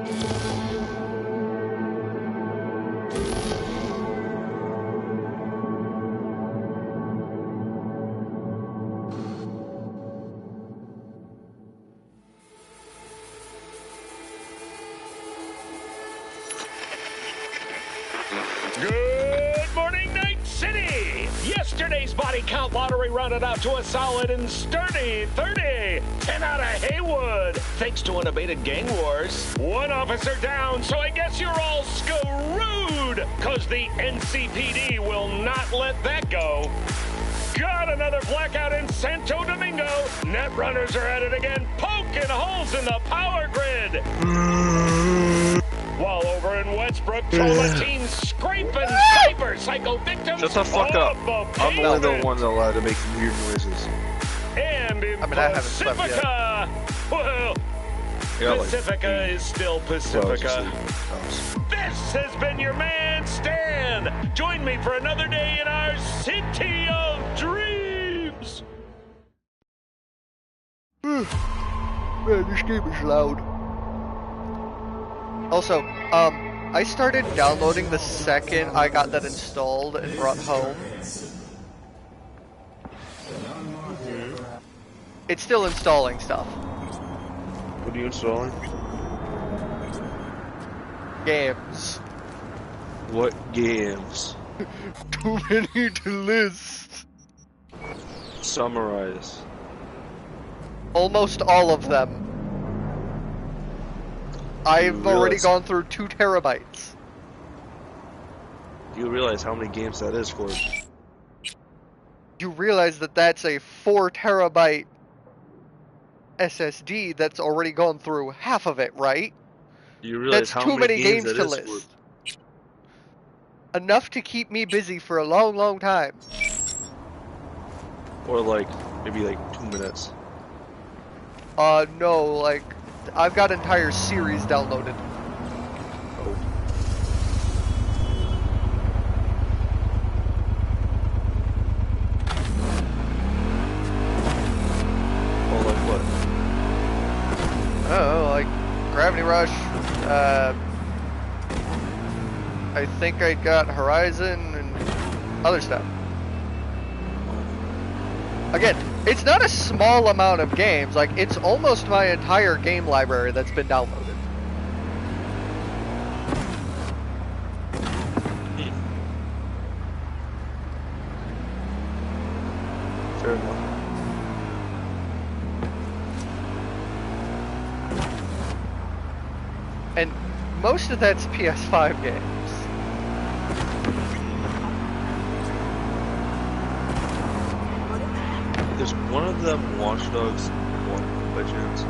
Good morning, Night City! Yesterday's body count lottery rounded out to a solid and sturdy 30. 10 out of Haywood, thanks to unabated gang wars. One officer down, so I guess you're all screwed, cause the NCPD will not let that go. Got another blackout in Santo Domingo. Netrunners are at it again, poking holes in the power grid. While over in Westbrook, trauma teens scraping cyber psycho victims. Shut the fuck up. I'm only the one allowed to make weird noises. And in Pacifica, well, yeah, Pacifica is still Pacifica. This has been your man, Stan. Join me for another day in our city of dreams. Man, this game is loud. Also, I started downloading the second I got that installed and brought home. It's still installing stuff. What are you installing? Games. What games? Too many to list. Summarize. Almost all of them. I've already gone through 2 terabytes. Do you realize how many games that is, Scorp? You realize that that's a 4 terabyte SSD that's already gone through half of it, right? Do you realize that's how too many games that to is, list. Scorp? Enough to keep me busy for a long, long time. Or like, maybe like 2 minutes. No, like, I've got entire series downloaded. Oh. Oh, like what? Oh, like Gravity Rush. I think I got Horizon and other stuff. Again, it's not a small amount of games. Like, it's almost my entire game library that's been downloaded. Fair enough. And most of that's PS5 games. There's one of them Watch Dogs 1 by chance.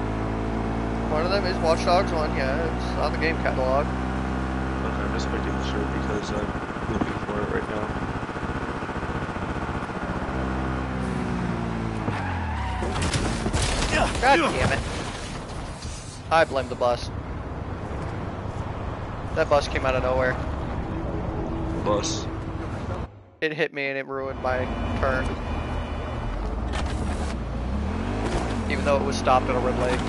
One of them is Watch Dogs 1, yeah, it's on the game catalog. Okay, I'm just making sure because I'm looking for it right now. God damn it. I blame the bus. That bus came out of nowhere. Bus. It hit me and it ruined my turn. Even though it was stopped at a red light.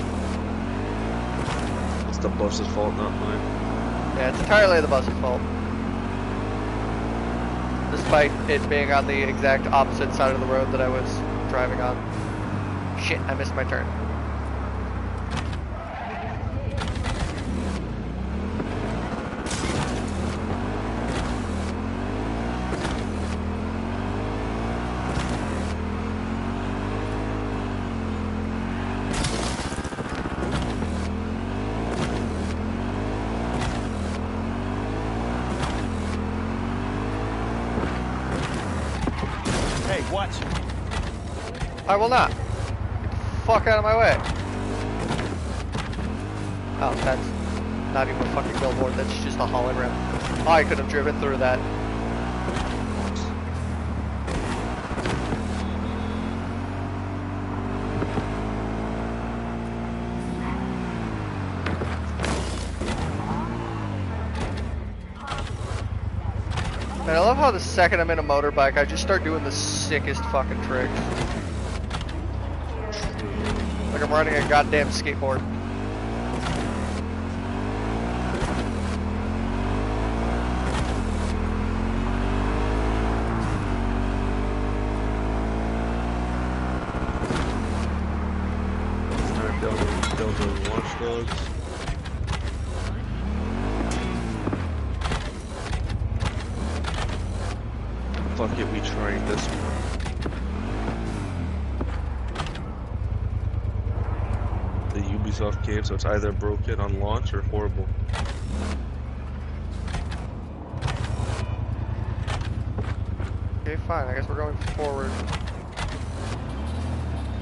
It's the bus's fault, not mine. Yeah, it's entirely the bus's fault. Despite it being on the exact opposite side of the road that I was driving on. Shit, I missed my turn. I will not. Get the fuck out of my way. Oh, that's not even a fucking billboard, that's just a hologram. Oh, I could have driven through that. And I love how the second I'm in a motorbike, I just start doing the sickest fucking tricks. Like I'm riding a goddamn skateboard. fuck it, we tried this one. The Ubisoft game, so it's either broken on launch or horrible. Okay, fine. I guess we're going forward.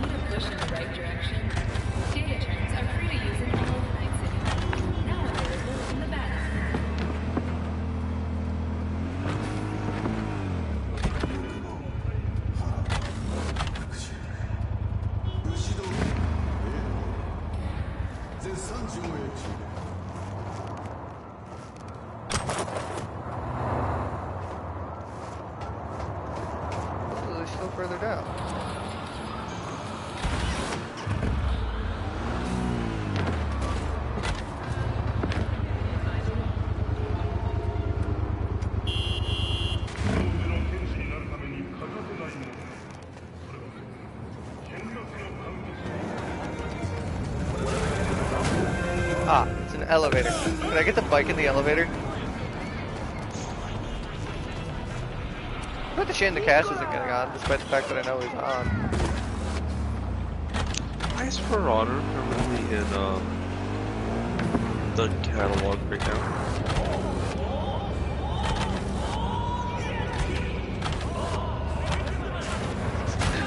Need a push in the right direction? Data turns are free to use in all of Night City. Now available in the battlefield. Oh, they're still further down. Ah, it's an elevator. Can I get the bike in the elevator? But the shame the cash isn't getting on, despite the fact that I know he's on. Why is For Honor currently in the catalog right now?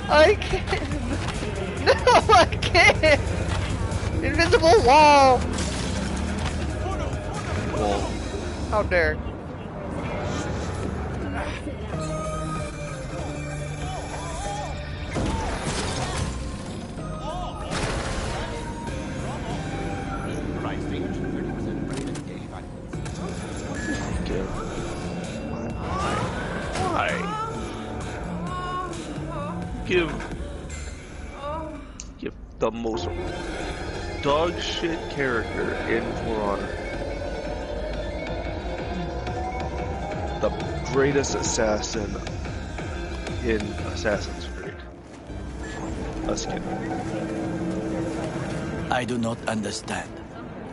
I can't! No, I can't! Invisible wall! Well, How dare. why? Give the most dog shit character in For Honor the greatest assassin in Assassin's Creed. A skin. I do not understand.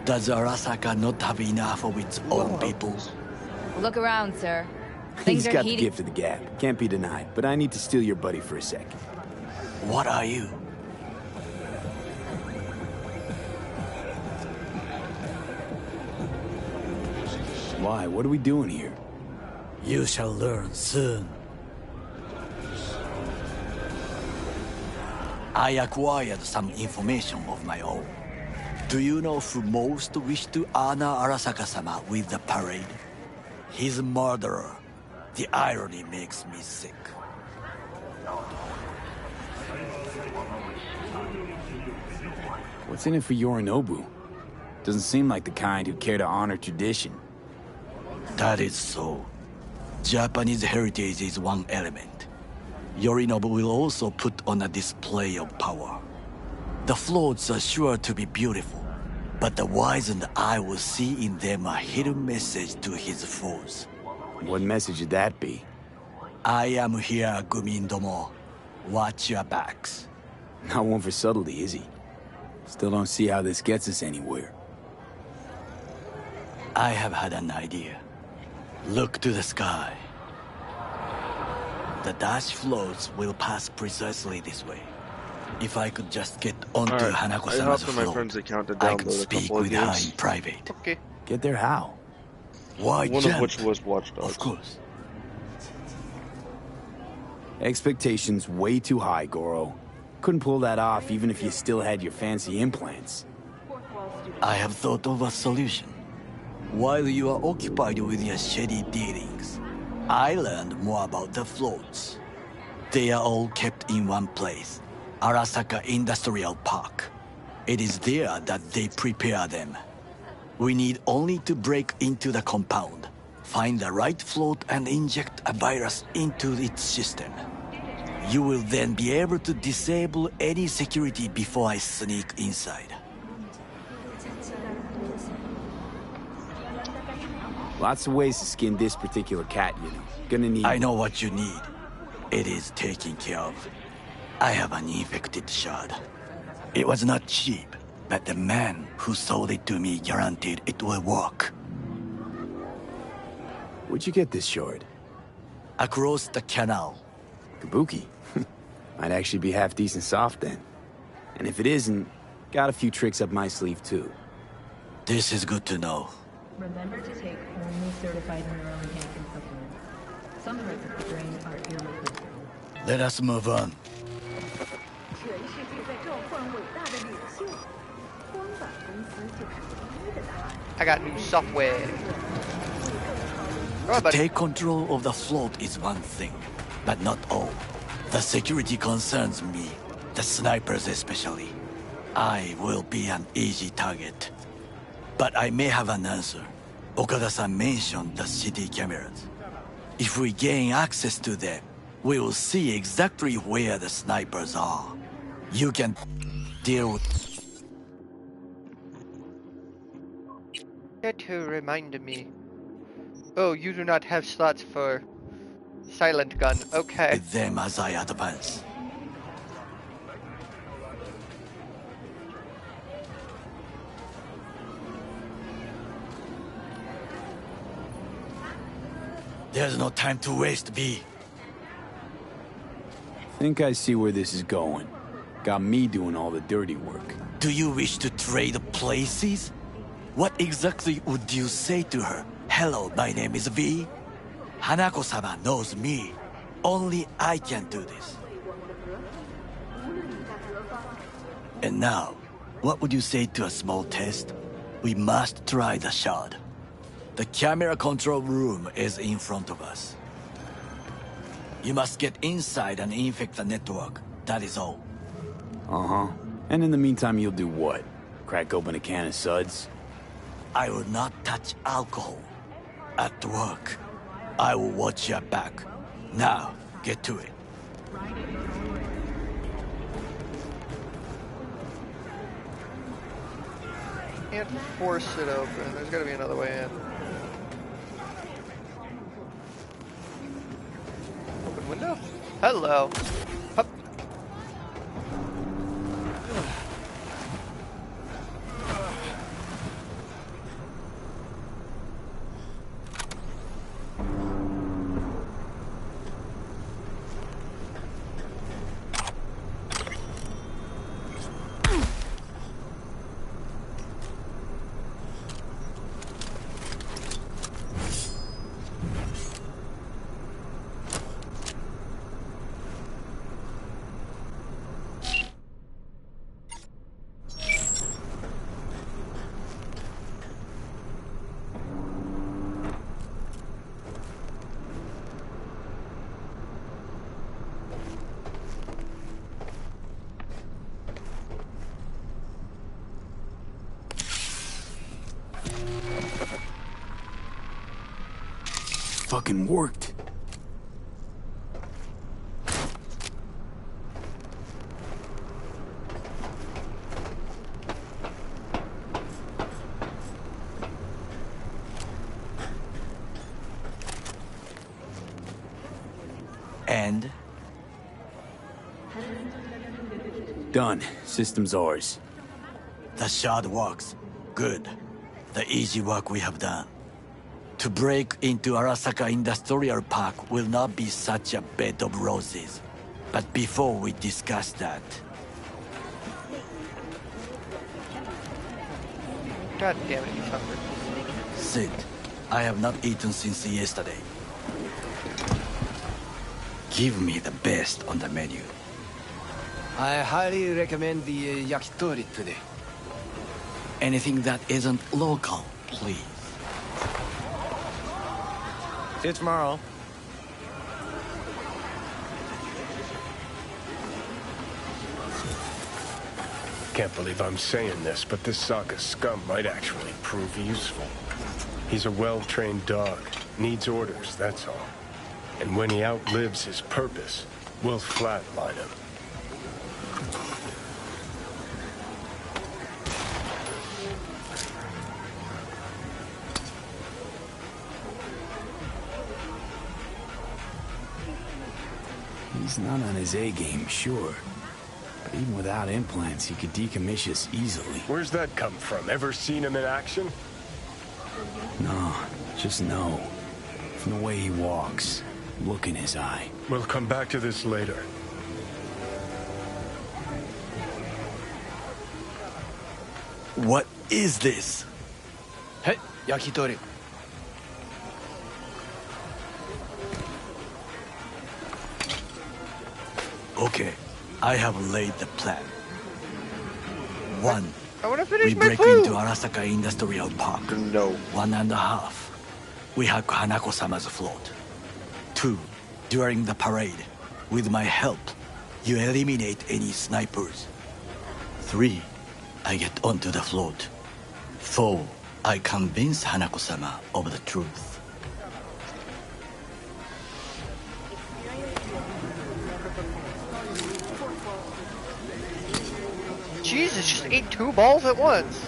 Does Arasaka not have enough of its own people? Look around, sir. He's Things are got the heating. gift of the gab. Can't be denied. But I need to steal your buddy for a sec. What are you? Why? What are we doing here? You shall learn soon. I acquired some information of my own. Do you know who most wished to honor Arasaka-sama with the parade? His murderer. The irony makes me sick. What's in it for Yorinobu? Doesn't seem like the kind who care to honor tradition. That is so. Japanese heritage is one element. Yorinobu will also put on a display of power. The floats are sure to be beautiful, but the wizened eye will see in them a hidden message to his foes. What message would that be? I am here, Gumindomo. Watch your backs. Not one for subtlety, is he? Still don't see how this gets us anywhere. I have had an idea. Look to the sky. The dash floats will pass precisely this way. If I could just get onto Alright, Hanako-sama's I hopped on my float, friend's account to I could download a speak couple of with her games. in private. Okay. Get there how? Why One jump? of which was Watch Dogs. Of course. Expectations way too high, Goro. Couldn't pull that off even if you still had your fancy implants. I have thought of a solution. While you are occupied with your shady dealings, I learned more about the floats. They are all kept in one place, Arasaka Industrial Park. It is there that they prepare them. We need only to break into the compound, find the right float and inject a virus into its system. You will then be able to disable any security before I sneak inside. Lots of ways to skin this particular cat, you know. Gonna need... I know what you need. It is taken care of. I have an infected shard. It was not cheap, but the man who sold it to me guaranteed it will work. Where'd you get this shard? across the canal. Kabuki. Might actually be half decent soft then. And if it isn't, got a few tricks up my sleeve too. This is good to know. Remember to take only certified neuroenhancing supplements. Some parts of the brain are irreplaceable. Let us move on. I got new software. Go on, buddy. Take control of the float is one thing, but not all. The security concerns me, the snipers especially. I will be an easy target. But I may have an answer. Okada-san mentioned the city cameras. If we gain access to them, we will see exactly where the snipers are. You can deal with... That who reminded me. Oh, you do not have slots for silent gun. Okay. with them as I advance. There's no time to waste, B. Think I see where this is going. Got me doing all the dirty work. Do you wish to trade places? What exactly would you say to her? Hello, my name is V. Hanako-sama knows me. Only I can do this. And now, what would you say to a small test? We must try the shard. The camera control room is in front of us. You must get inside and infect the network. That is all. Uh-huh. And in the meantime, you'll do what? Crack open a can of suds? I will not touch alcohol. At work, I will watch your back. Now, get to it. Can't force it open. There's gotta be another way in. Open window? Hello. Hup. Fucking worked. And? Done. System's ours. The shard works. Good. The easy work we have done. To break into Arasaka Industrial Park will not be such a bed of roses. But before we discuss that, God damn it, he's hungry. sit. I have not eaten since yesterday. Give me the best on the menu. I highly recommend the yakitori today. Anything that isn't local, please. See you tomorrow. Can't believe I'm saying this, but this Sokka scum might actually prove useful. He's a well-trained dog. Needs orders, that's all. And when he outlives his purpose, we'll flatline him. He's not on his A-game, sure. But even without implants, he could decommission us easily. Where's that come from? Ever seen him in action? No, just no. From the way he walks. Look in his eye. We'll come back to this later. What is this? Hey, yakitori. Okay, I have laid the plan. 1. I want to We finish my break food. into Arasaka Industrial Park. No. 1.5. We hack Hanako-sama's float. 2. During the parade, with my help, you eliminate any snipers. 3. I get onto the float. 4. I convince Hanako-sama of the truth. Jesus, just ate 2 balls at once.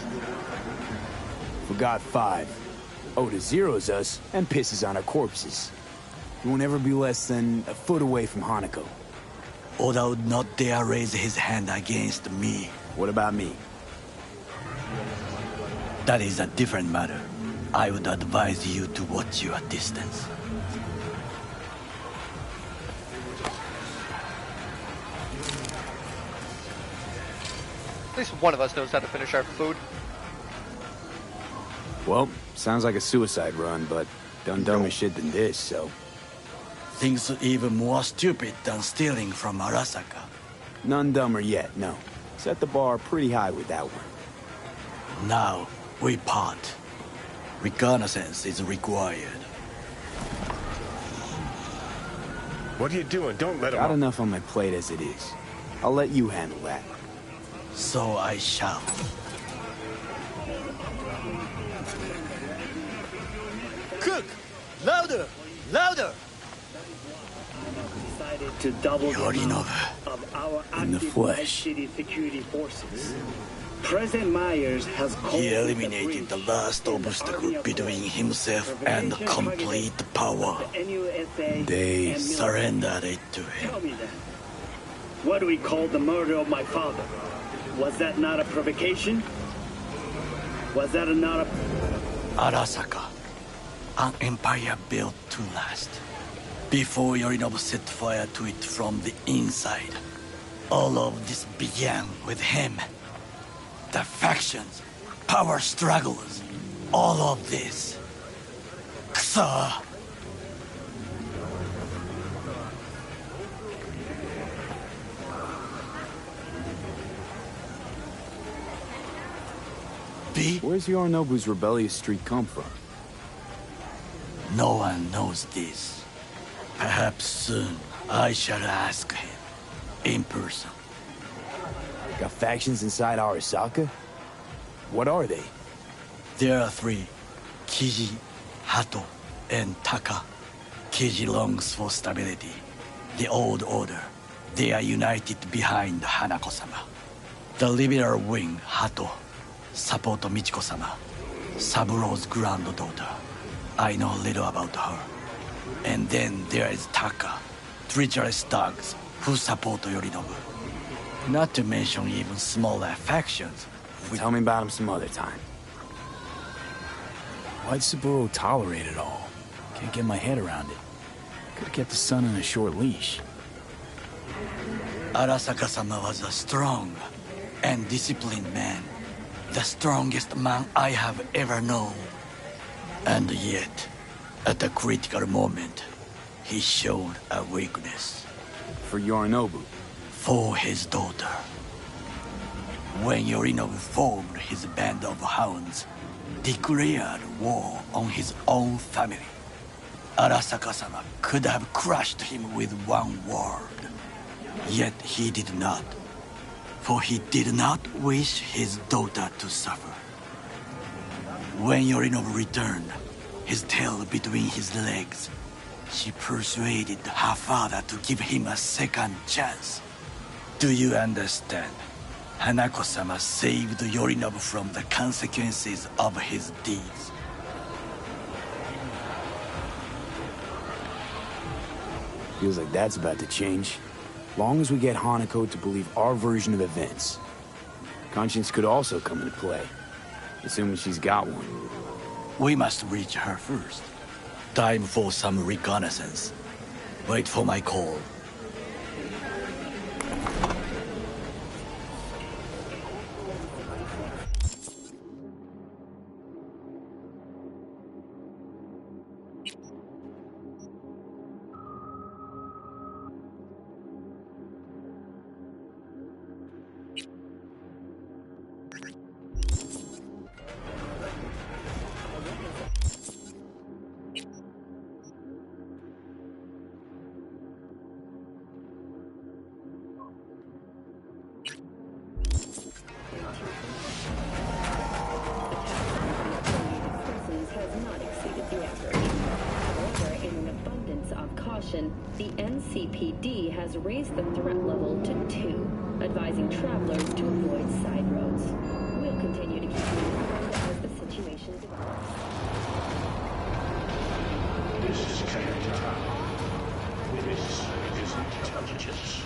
Forgot 5. Oda zeros us and pisses on our corpses. We won't ever be less than a foot away from Hanako. Oda would not dare raise his hand against me. What about me? That is a different matter. I would advise you to watch your distance. At least one of us knows how to finish our food. Well, sounds like a suicide run, but done dumber shit than this, so... Things even more stupid than stealing from Arasaka. None dumber yet, no. Set the bar pretty high with that one. Now, we part. Reconnaissance is required. What are you doing? Don't let him Got up. enough on my plate as it is. I'll let you handle that. So I shall. Cook! Louder! Louder! To double Yorinobu. of our In the active flesh. city security forces. President Myers has called He eliminated the last obstacle between himself and complete power. They surrendered it to him. Tell me that. What do we call the murder of my father? Was that not a provocation? Was that not a... Arasaka. An empire built to last. Before Yorinobu set fire to it from the inside. All of this began with him. The factions, power struggles, all of this. Kusa! B? Where's Yorinobu's rebellious streak come from? No one knows this. Perhaps soon I shall ask him. In person. Got factions inside Arasaka? What are they? There are 3. Kiji, Hato, and Taka. Kiji longs for stability. The old order. They are united behind Hanako-sama. The liberal wing, Hato, support Michiko-sama, Saburo's granddaughter. I know little about her. And then there is Taka, treacherous thugs who support Yorinobu. Not to mention even smaller factions. Tell me about him some other time. Why'd Saburo tolerate it all? Can't get my head around it. Could've kept the son on a short leash. Arasaka-sama was a strong and disciplined man. The strongest man I have ever known. And yet, at a critical moment, he showed a weakness. For Yorinobu? For his daughter. When Yorinobu formed his band of hounds, declared war on his own family, Arasaka-sama could have crushed him with one word. Yet he did not. For he did not wish his daughter to suffer. When Yorinobu returned, his tail between his legs, she persuaded her father to give him a second chance. Do you understand? Hanako-sama saved Yorinobu from the consequences of his deeds. Feels like that's about to change. Long as we get Hanako to believe our version of events. Conscience could also come into play, assuming she's got one. We must reach her first. Time for some reconnaissance. Wait for my call. The NCPD has raised the threat level to 2, advising travelers to avoid side roads. We'll continue to keep you informed as the situation develops. This is Captain Town. This is intelligence.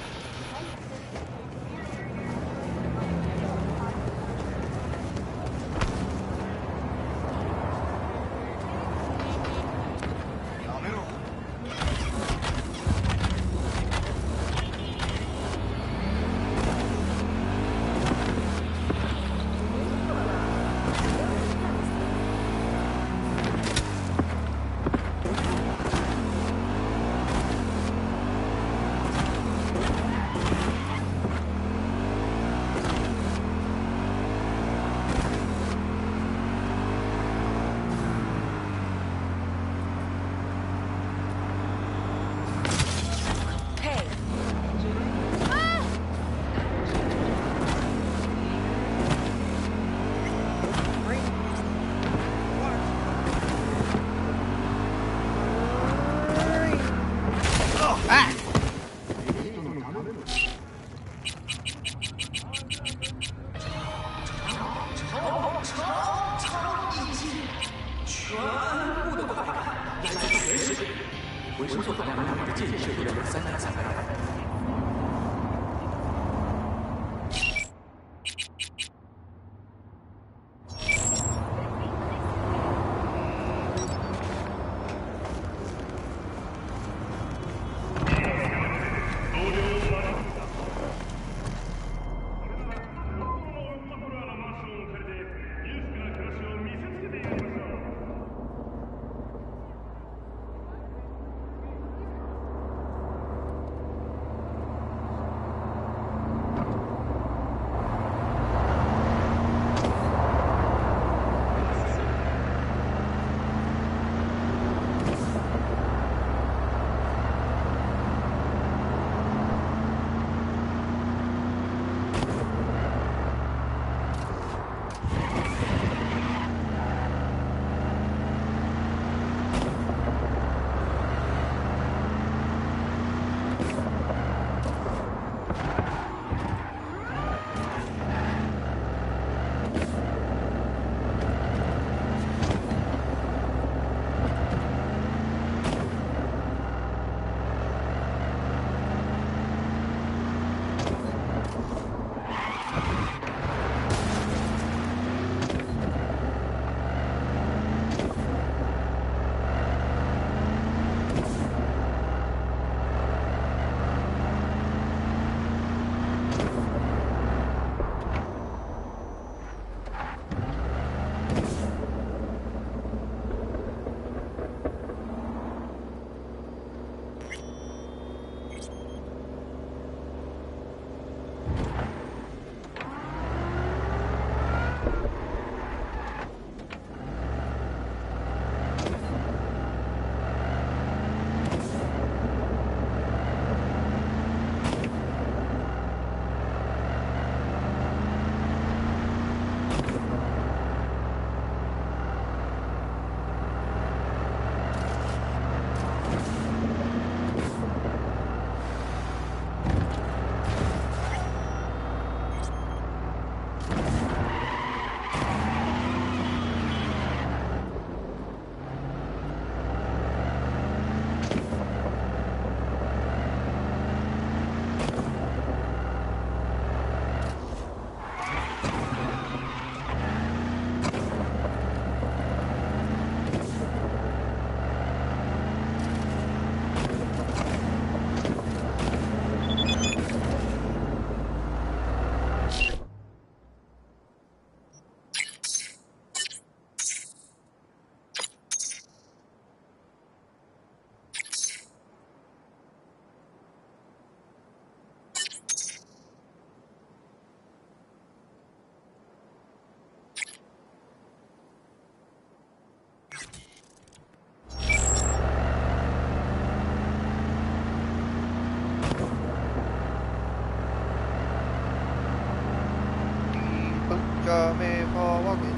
got me for walking.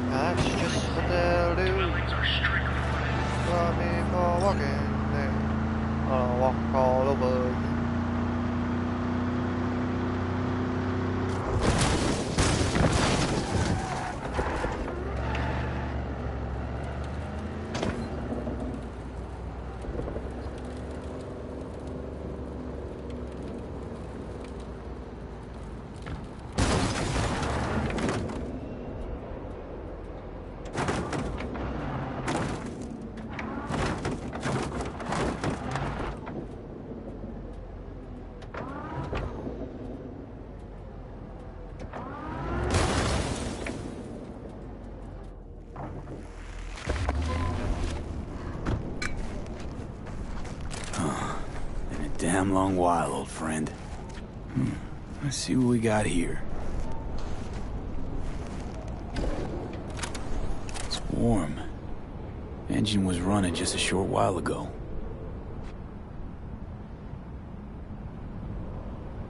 That's just what they'll do. Got me for walking. I'll walk all over you. Damn long while, old friend. Let's see what we got here. It's warm. Engine was running just a short while ago.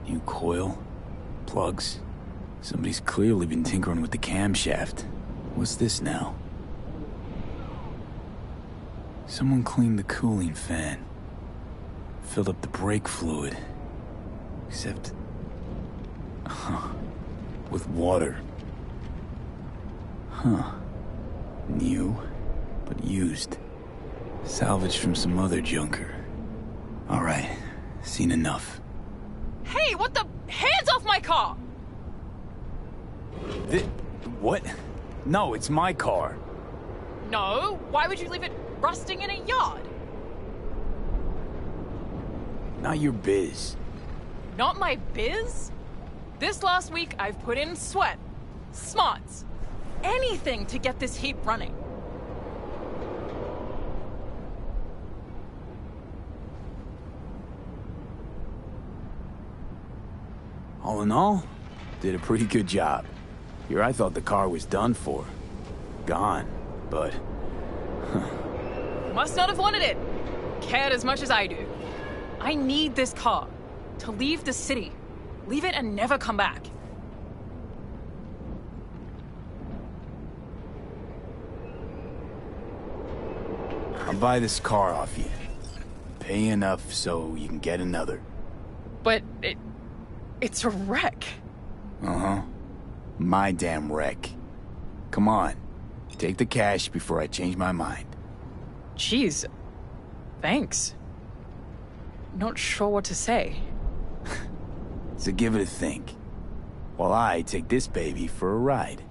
New coil, plugs. Somebody's clearly been tinkering with the camshaft. What's this now? Someone cleaned the cooling fan. Filled up the brake fluid. Except... with water. New, but used. Salvaged from some other junker. Alright, seen enough. Hey, what the... Hands off my car! What? No, it's my car. No, why would you leave it rusting in a yard? Not your biz. Not my biz? This last week, I've put in sweat, smarts, anything to get this heap running. All in all, did a pretty good job. Here I thought the car was done for. Gone, but... Must not have wanted it. Cared as much as I do. I need this car to leave the city. Leave it and never come back. I'll buy this car off you. Pay enough so you can get another. But it's a wreck. Uh-huh. My damn wreck. Come on. Take the cash before I change my mind. Jeez. Thanks. Not sure what to say. So give it a think. While I take this baby for a ride.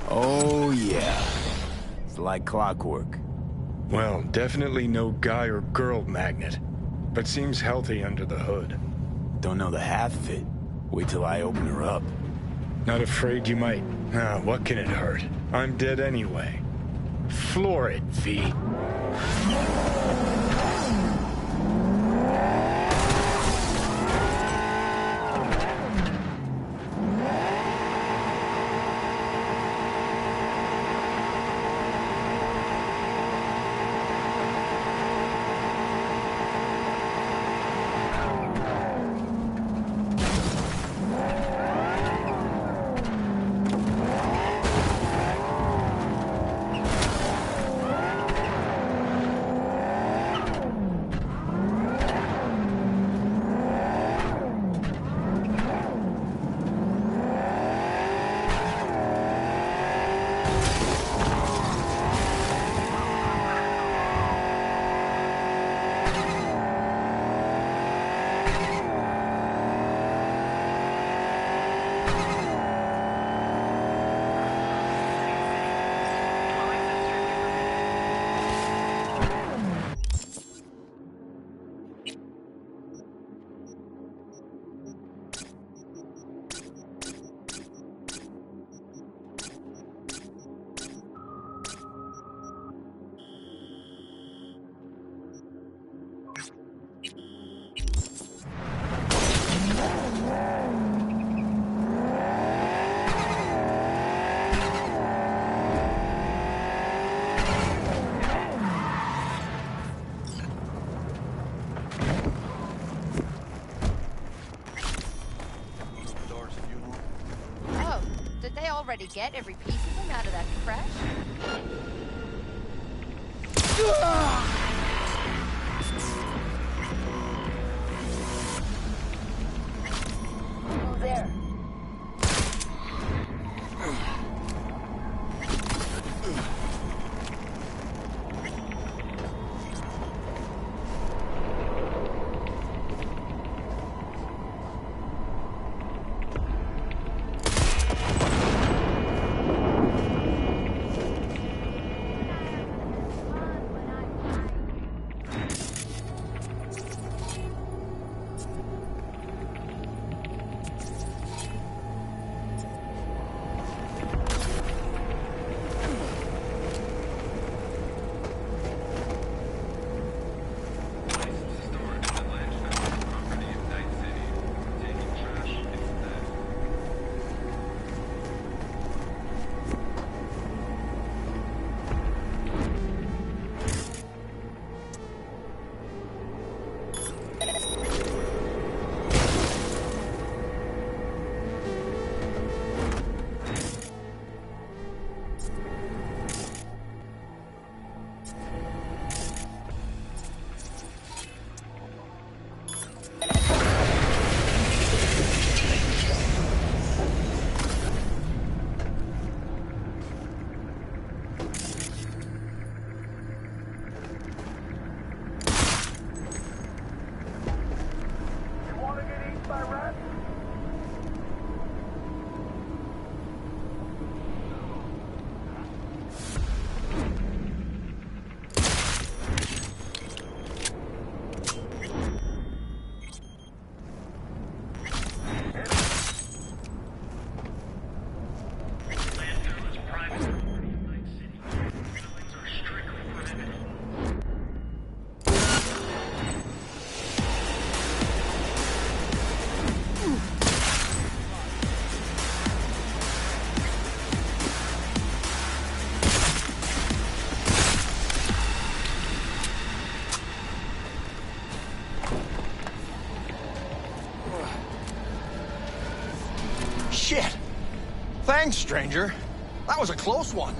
Oh yeah. It's like clockwork. Well, definitely no guy or girl magnet. But seems healthy under the hood. Don't know the half of it. Wait till I open her up. Not afraid you might. What can it hurt? I'm dead anyway. Floor it, V. they already get every piece of them out of that crash? Who's there? Shit! Thanks, stranger. That was a close one.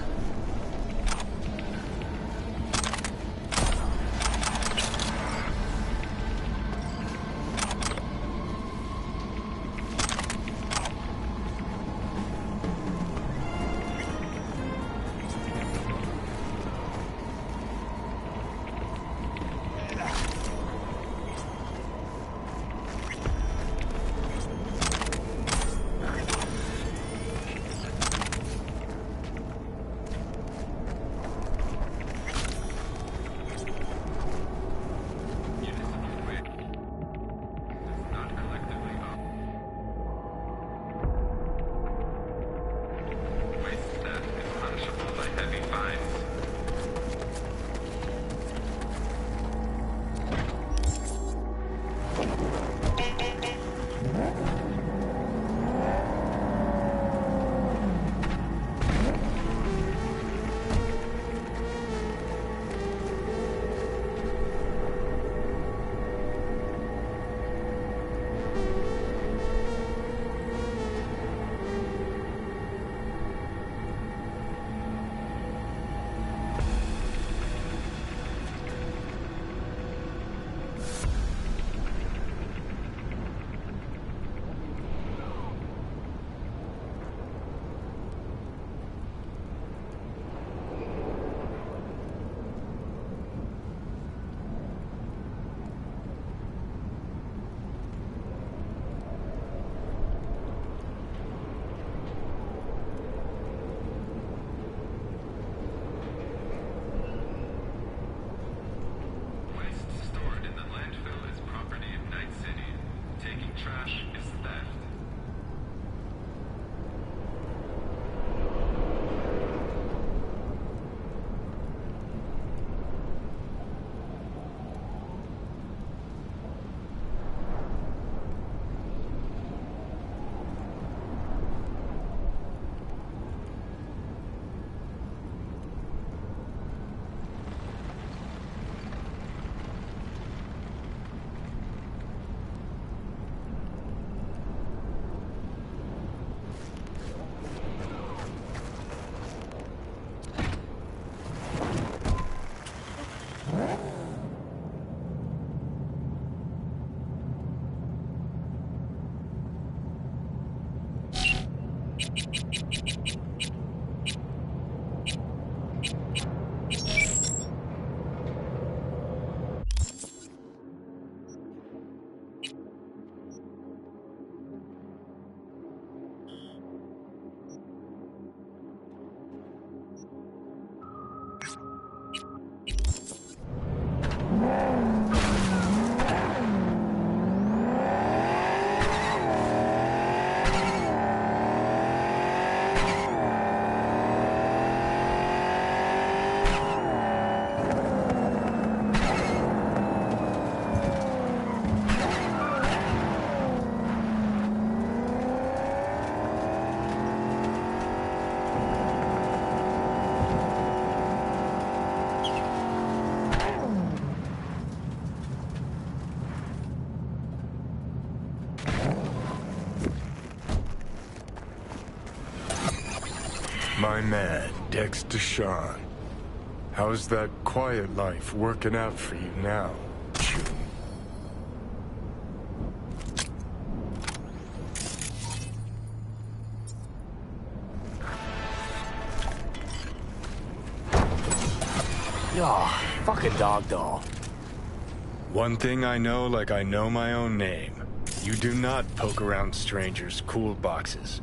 My man, Dexter Shawn. How's that quiet life working out for you now? Oh, fuck a dog doll. One thing I know like I know my own name. You do not poke around strangers' cool boxes.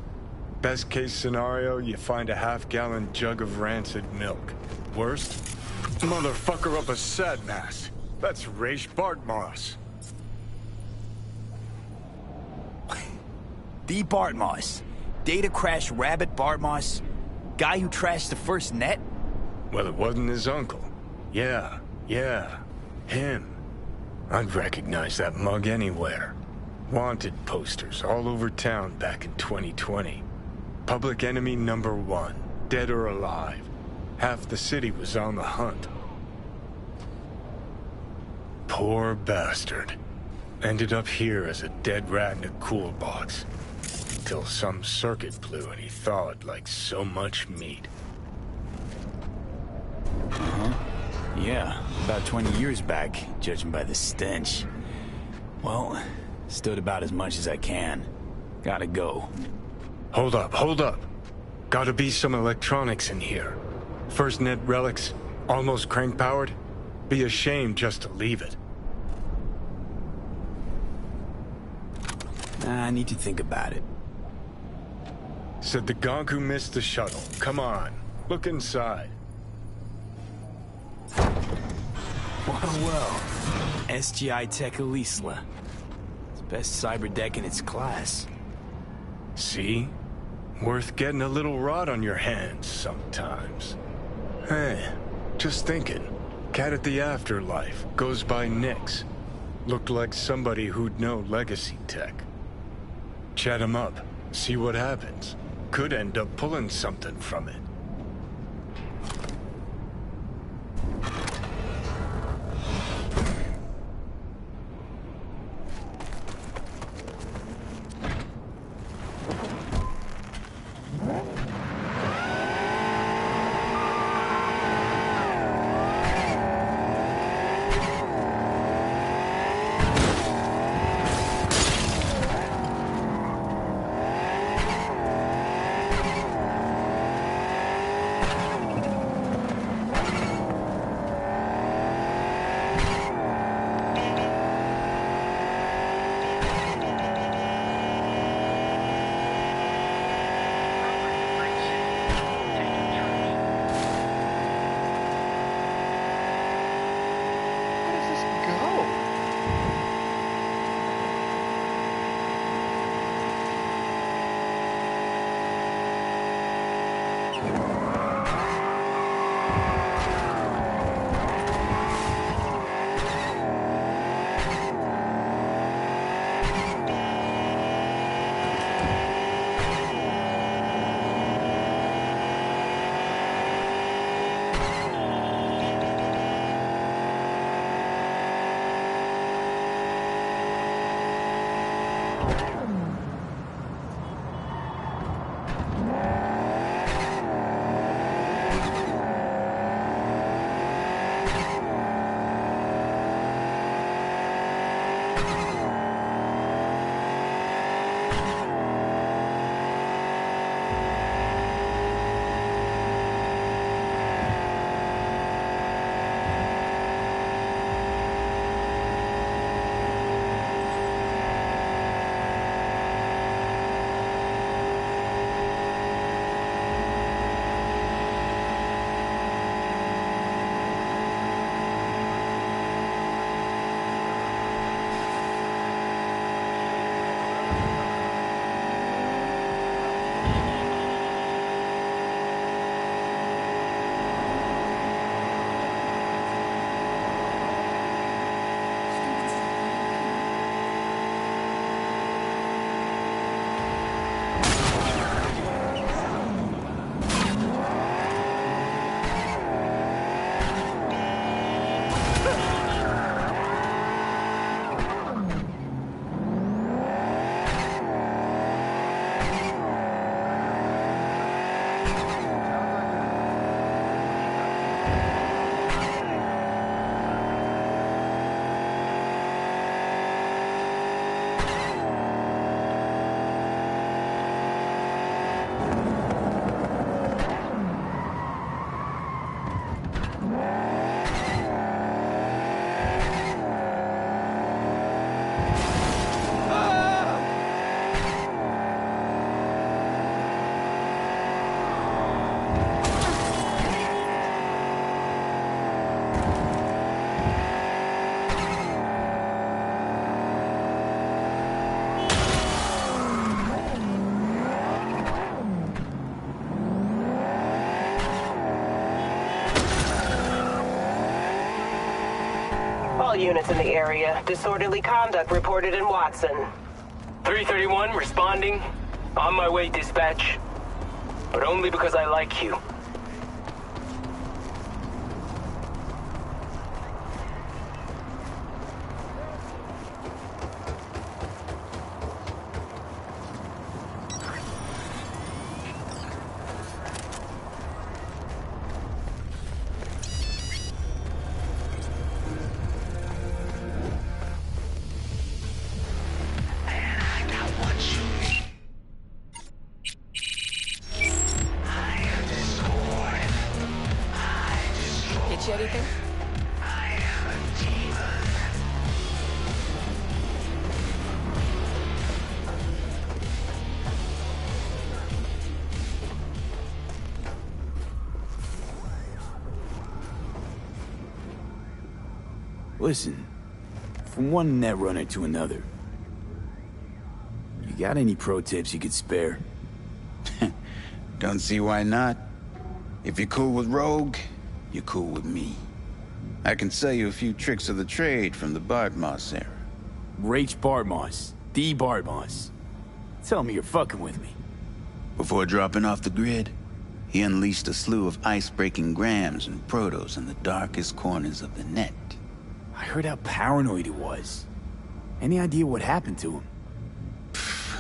Best case scenario, you find a half-gallon jug of rancid milk. Worst? Motherfucker up a sad mass. That's Raish Bartmoss. The Bartmoss. Data crash rabbit Bartmoss. Guy who trashed the first net? Well, it wasn't his uncle. Yeah, him. I'd recognize that mug anywhere. Wanted posters all over town back in 2020. Public enemy #1, dead or alive. Half the city was on the hunt. Poor bastard. Ended up here as a dead rat in a cool box. Till some circuit blew and he thawed like so much meat. Uh-huh. Yeah, about 20 years back, judging by the stench. Well, stood about as much as I can. Gotta go. Hold up. Gotta be some electronics in here. First net relics, almost crank-powered. Be a shame just to leave it. I need to think about it. Said the gonk who missed the shuttle. Come on, look inside. Well. SGI Tech Elisla. It's best cyber deck in its class. See? Worth getting a little rot on your hands sometimes. Hey, just thinking. Cat at the Afterlife goes by Nix. Looked like somebody who'd know legacy tech. Chat him up, see what happens. Could end up pulling something from it. units in the area. Disorderly conduct reported in Watson. 331, responding. On my way, dispatch. But only because I like you. Get you anything? Listen, from one netrunner to another, you got any pro tips you could spare? Don't see why not. If you're cool with Rogue, you're cool with me. I can sell you a few tricks of the trade from the Bartmoss era. Rach Bartmoss. The Bartmoss. Tell me you're fucking with me. Before dropping off the grid, he unleashed a slew of ice-breaking grams and protos in the darkest corners of the net. I heard how paranoid he was. Any idea what happened to him?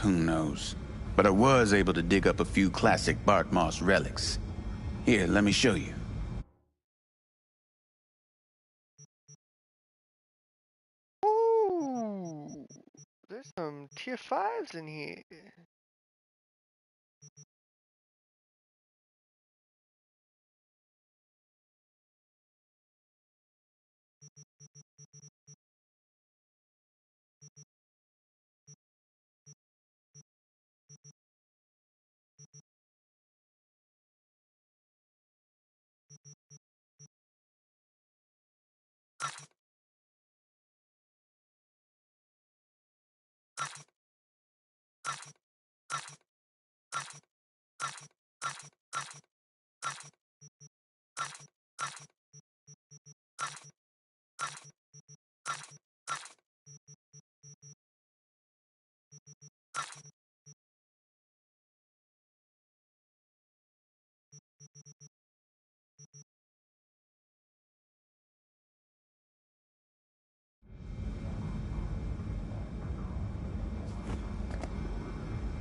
Who knows? But I was able to dig up a few classic Bartmoss relics. Here, let me show you. Ooh, there's some tier 5s in here.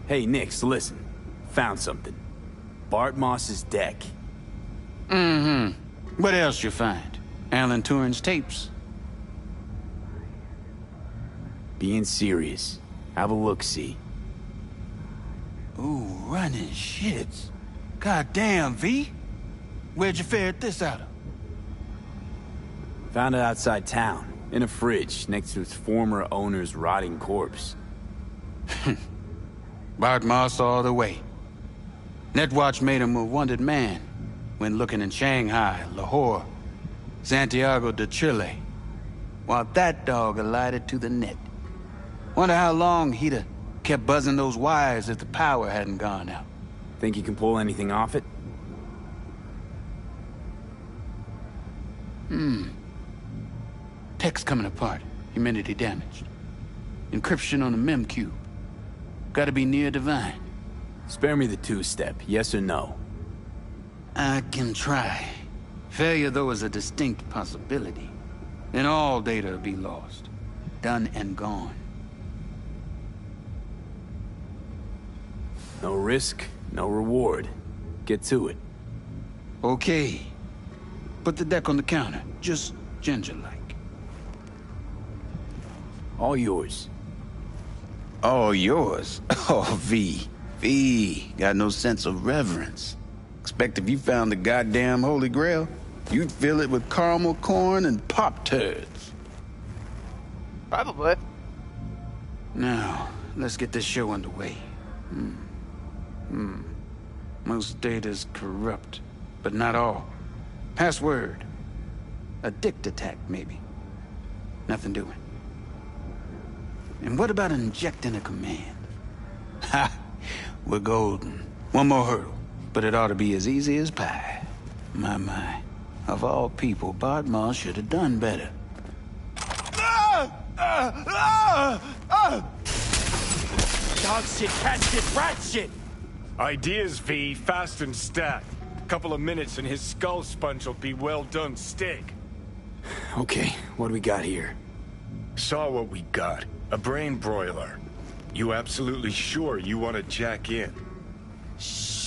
Hey, Nix, listen. Found something. Bartmoss's deck. Mm-hmm. What else you find? Alan Turing's tapes? Being serious. Have a look-see. Ooh, running shits. Goddamn, V. Where'd you ferret this out of? Found it outside town, in a fridge, next to its former owner's rotting corpse. Bartmoss all the way. Netwatch made him a wanted man when looking in Shanghai, Lahore, Santiago de Chile, while that dog alighted to the net. Wonder how long he'd have kept buzzing those wires if the power hadn't gone out. Think you can pull anything off it? Text coming apart. Humidity damaged. Encryption on the mem cube. Gotta be near divine. Spare me the two-step, yes or no? I can try. Failure, though, is a distinct possibility. Then all data will be lost. Done and gone. No risk, no reward. Get to it. Okay. Put the deck on the counter. Just ginger-like. All yours. All yours? Oh, V. V. Got no sense of reverence. Expect if you found the goddamn Holy Grail, you'd fill it with caramel corn and Pop-Turds. Probably. Now, let's get this show underway. Most data's corrupt, but not all. Password. A dict attack, maybe. Nothing doing. And what about injecting a command? Ha! We're golden. One more hurdle, but it ought to be as easy as pie. My. Of all people, Bartmoss should have done better. Dog shit, cat shit, rat shit! Ideas, V. Fast and stat. Couple of minutes and his skull sponge will be well done steak. Okay, what do we got here? Saw what we got. A brain broiler. You absolutely sure you want to jack in? Shh.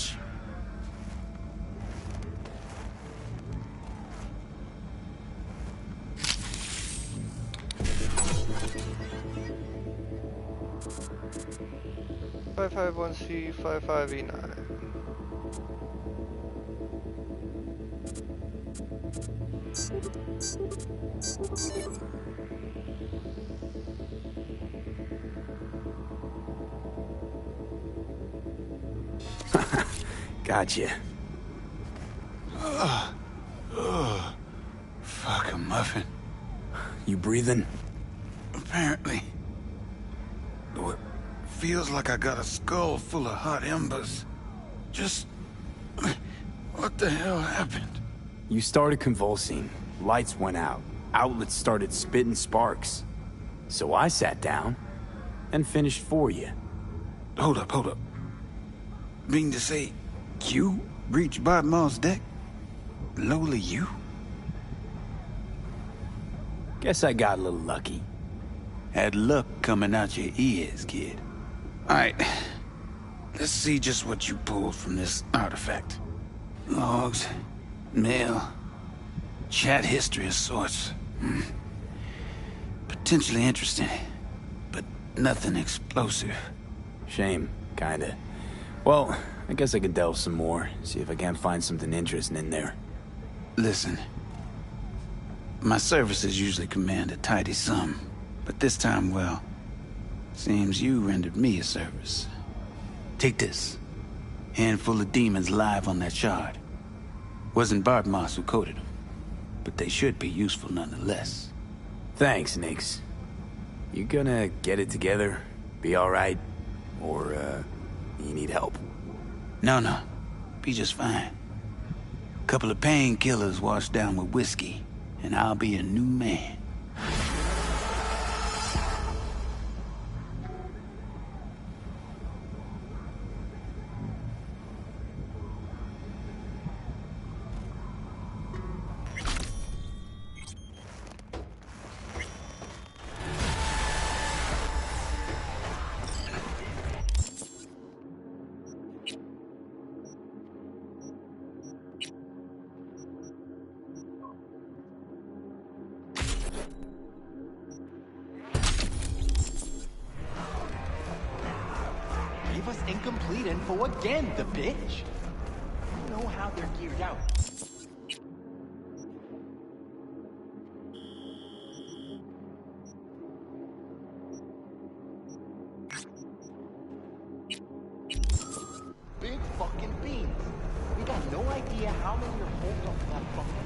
C 55E9. Gotcha. Fuck a muffin. You breathing? Apparently. Though it feels like I got a skull full of hot embers. Just... what the hell happened? You started convulsing. Lights went out. Outlets started spitting sparks. So I sat down and finished for you. Hold up. Mean to say, you reached Bodmar's deck? Lowly you? Guess I got a little lucky. Had luck coming out your ears, kid. Alright, let's see just what you pulled from this artifact. Logs, mail, chat history of sorts. Potentially interesting, but nothing explosive. Shame, kinda. Well, I guess I could delve some more, see if I can't find something interesting in there. Listen, my services usually command a tidy sum, but this time, well, seems you rendered me a service. Take this. Handful of demons live on that shard. Wasn't Bartmoss who coded them, but they should be useful nonetheless. Thanks, Nix. You gonna get it together? Be alright? Or, you need help? No. Be just fine. Couple of painkillers washed down with whiskey, and I'll be a new man. Gave us incomplete info again, the bitch. I don't know how they're geared out. Big fucking beans. We got no idea how many are holed up in that bunker.